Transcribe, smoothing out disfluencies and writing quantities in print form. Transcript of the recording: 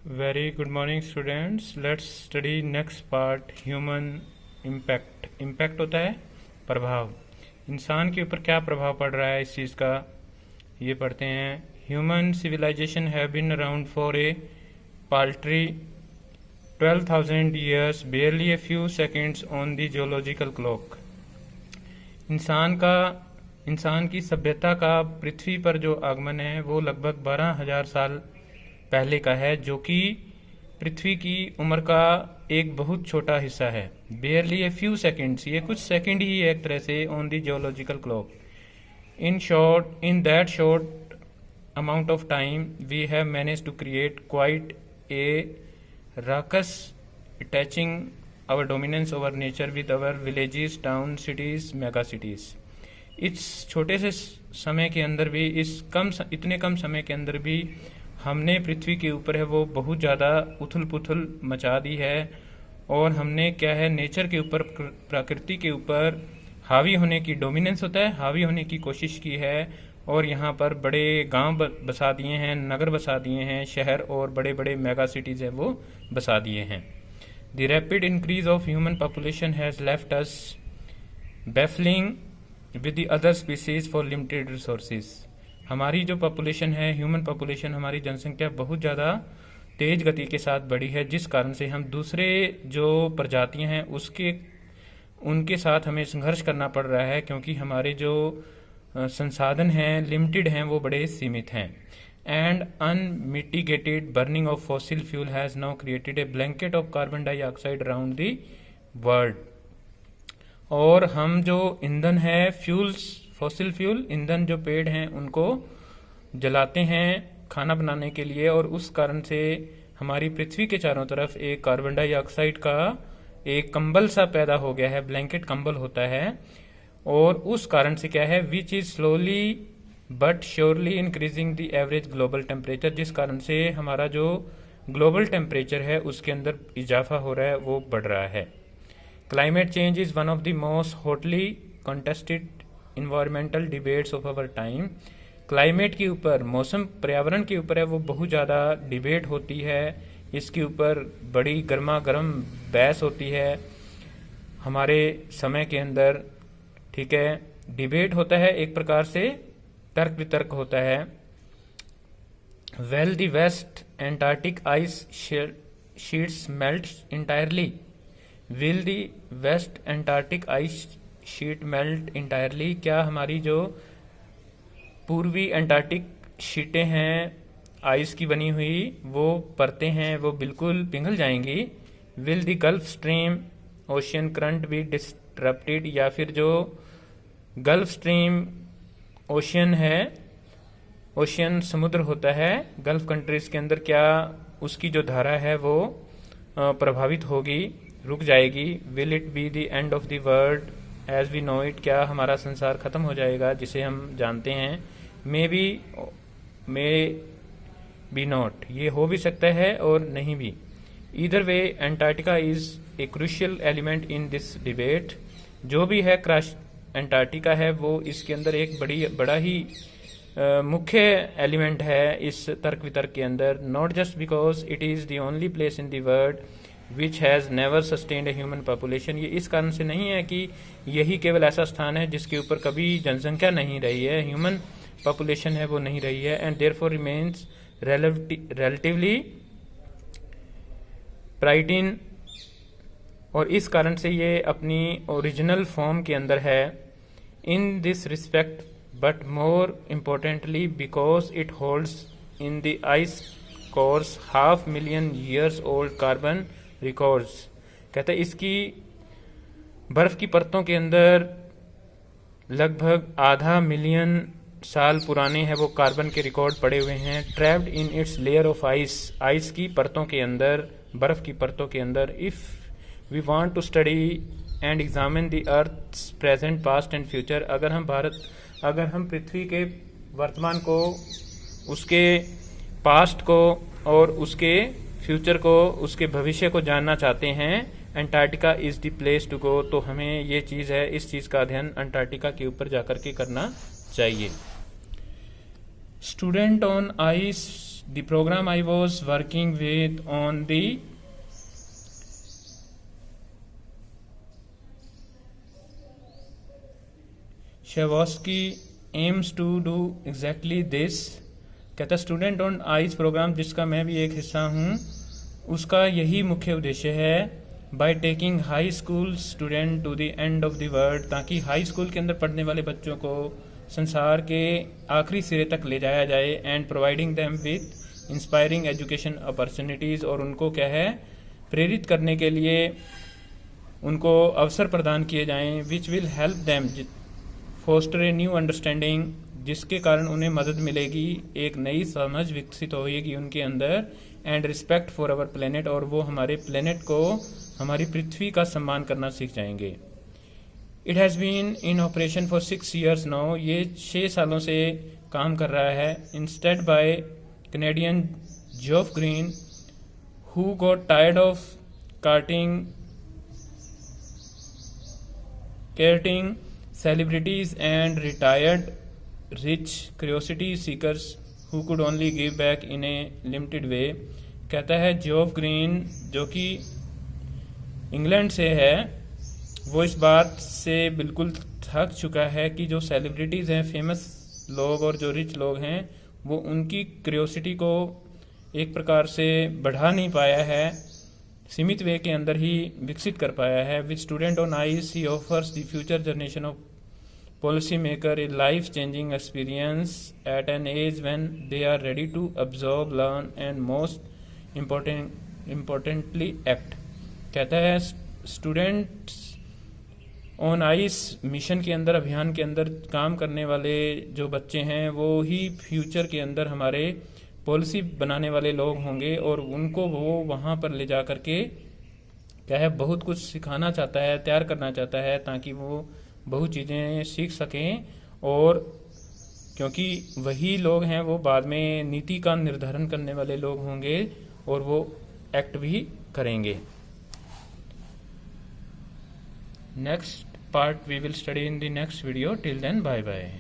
Very good morning students. Let's study next part human impact. Impact होता है प्रभाव, इंसान के ऊपर क्या प्रभाव पड़ रहा है इस चीज़ का, ये पढ़ते हैं. Human civilization have been around for a paltry 12,000 years, barely a few seconds on the geological clock. इंसान की सभ्यता का पृथ्वी पर जो आगमन है वो लगभग 12,000 साल पहले का है, जो कि पृथ्वी की उम्र का एक बहुत छोटा हिस्सा है. बेयरली ए फ्यू सेकेंड्स, ये कुछ सेकंड ही है एक तरह से, on the geological clock. In that short amount of time we have manage to create quite a ruckus attaching our dominance over nature with our villages, town, cities, mega cities. इस छोटे से समय के अंदर भी, इतने कम समय के अंदर भी हमने पृथ्वी के ऊपर है वो बहुत ज़्यादा उथल पुथल मचा दी है, और हमने क्या है, नेचर के ऊपर, प्रकृति के ऊपर हावी होने की, डोमिनेंस होता है, हावी होने की कोशिश की है. और यहाँ पर बड़े गांव बसा दिए हैं, नगर बसा दिए हैं, शहर और बड़े बड़े मेगा सिटीज़ हैं वो बसा दिए हैं. The rapid increase of human population has left us baffling with the other species for limited resources. हमारी जो पॉपुलेशन है, ह्यूमन पॉपुलेशन, हमारी जनसंख्या बहुत ज़्यादा तेज गति के साथ बढ़ी है, जिस कारण से हम दूसरे जो प्रजातियां हैं उनके साथ हमें संघर्ष करना पड़ रहा है, क्योंकि हमारे जो संसाधन हैं, लिमिटेड हैं, वो बड़े सीमित हैं. And unmitigated burning of fossil fuel has now created a blanket of carbon dioxide around the world. और हम जो ईंधन है, फॉसिल फ्यूल ईंधन, जो पेड़ हैं उनको जलाते हैं खाना बनाने के लिए, और उस कारण से हमारी पृथ्वी के चारों तरफ एक कार्बन डाइऑक्साइड का एक कंबल सा पैदा हो गया है, ब्लैंकेट कंबल होता है. और उस कारण से क्या है, which is slowly but surely increasing the average global temperature, जिस कारण से हमारा जो ग्लोबल टेम्परेचर है उसके अंदर इजाफा हो रहा है, वो बढ़ रहा है. Climate change is one of the most hotly contested environmental debates of our time. Climate के ऊपर, मौसम, पर्यावरण के ऊपर है वो बहुत ज़्यादा डिबेट होती है, इसके ऊपर बड़ी गर्मा गर्म बहस होती है हमारे समय के अंदर. ठीक है, डिबेट होता है, एक प्रकार से तर्क वितर्क होता है. Well the West Antarctic ice sheets melt entirely. Will the West Antarctic ice sheet melt entirely, क्या हमारी जो पूर्वी एंटार्क्टिक शीटें हैं आइस की बनी हुई, वो परतें हैं, वो बिल्कुल पिघल जाएंगी. Will the Gulf Stream ocean current be disrupted, या फिर जो गल्फ स्ट्रीम ओशियन है, ओशियन समुद्र होता है गल्फ कंट्रीज के अंदर, क्या उसकी जो धारा है वो प्रभावित होगी, रुक जाएगी. Will it be the end of the world as we know it, क्या हमारा संसार खत्म हो जाएगा जिसे हम जानते हैं. मे बी नॉट, ये हो भी सकता है और नहीं भी. Either way Antarctica is a crucial element in this debate. जो भी है एंटार्क्टिका है वो इसके अंदर एक बड़ा ही मुख्य एलिमेंट है इस तर्क वितर्क के अंदर. Not just because it is the only place in the world which has never sustained a human population. ये इस कारण से नहीं है कि यही केवल ऐसा स्थान है जिसके ऊपर कभी जनसंख्या नहीं रही है, ह्यूमन पॉपुलेशन है वो नहीं रही है. एंड देयरफॉर रिमेन्स रिलेटिवली प्राइटिन, और इस कारण से ये अपनी ओरिजिनल फॉर्म के अंदर है. In this respect but more importantly because it holds in the ice course 500,000 years old carbon records. कहते हैं इसकी बर्फ की परतों के अंदर लगभग 500 मिलियन साल पुराने हैं वो कार्बन के रिकॉर्ड पड़े हुए हैं. Trapped in its layer of ice, ice की परतों के अंदर, बर्फ की परतों के अंदर. If we want to study and examine the earth's present, past and future, अगर हम पृथ्वी के वर्तमान को, उसके पास्ट को और उसके फ्यूचर को, उसके भविष्य को जानना चाहते हैं, Antarctica is the place to go. तो हमें ये चीज़ है, इस चीज़ का अध्ययन अंटार्कटिका के ऊपर जाकर के करना चाहिए. Student on ice The program I was working with on the Shavatsky aims to do exactly this। कहता स्टूडेंट ऑन आइस प्रोग्राम, जिसका मैं भी एक हिस्सा हूँ, उसका यही मुख्य उद्देश्य है by taking high school student to the end of the world, ताकि हाई स्कूल के अंदर पढ़ने वाले बच्चों को संसार के आखिरी सिरे तक ले जाया जाए, and providing them with inspiring education opportunities, और उनको क्या है, प्रेरित करने के लिए उनको अवसर प्रदान किए जाएं, which will help them foster a new understanding, जिसके कारण उन्हें मदद मिलेगी, एक नई समझ विकसित होगी उनके अंदर, and respect for our planet, और वो हमारे प्लेनेट को, हमारी पृथ्वी का सम्मान करना सीख जाएंगे। It has been in operation for 6 years now, ये 6 सालों से काम कर रहा है। Instead by Canadian Geoff Green, who got tired of carting celebrities and retired rich curiosity seekers who could only give back in a limited way। कहता है जॉफ green, जो कि इंग्लैंड से है, वो इस बात से बिल्कुल थक चुका है कि जो सेलिब्रिटीज़ हैं, फेमस लोग और जो रिच लोग हैं, वो उनकी क्यूरियोसिटी को एक प्रकार से बढ़ा नहीं पाया है, सीमित वे के अंदर ही विकसित कर पाया है। With student on ice he offers the future generation of policy maker a life changing experience at an age when they are ready to absorb, learn and most importantly act। कहता है स्टूडेंट्स ऑन आइस मिशन के अंदर, अभियान के अंदर काम करने वाले जो बच्चे हैं, वो ही फ्यूचर के अंदर हमारे पॉलिसी बनाने वाले लोग होंगे, और उनको वो वहाँ पर ले जा करके क्या है, बहुत कुछ सिखाना चाहता है, तैयार करना चाहता है, ताकि वो बहुत चीज़ें सीख सकें, और क्योंकि वही लोग हैं वो बाद में नीति का निर्धारण करने वाले लोग होंगे, और वो एक्ट भी करेंगे। Next part we will study in the next video. Till then bye bye.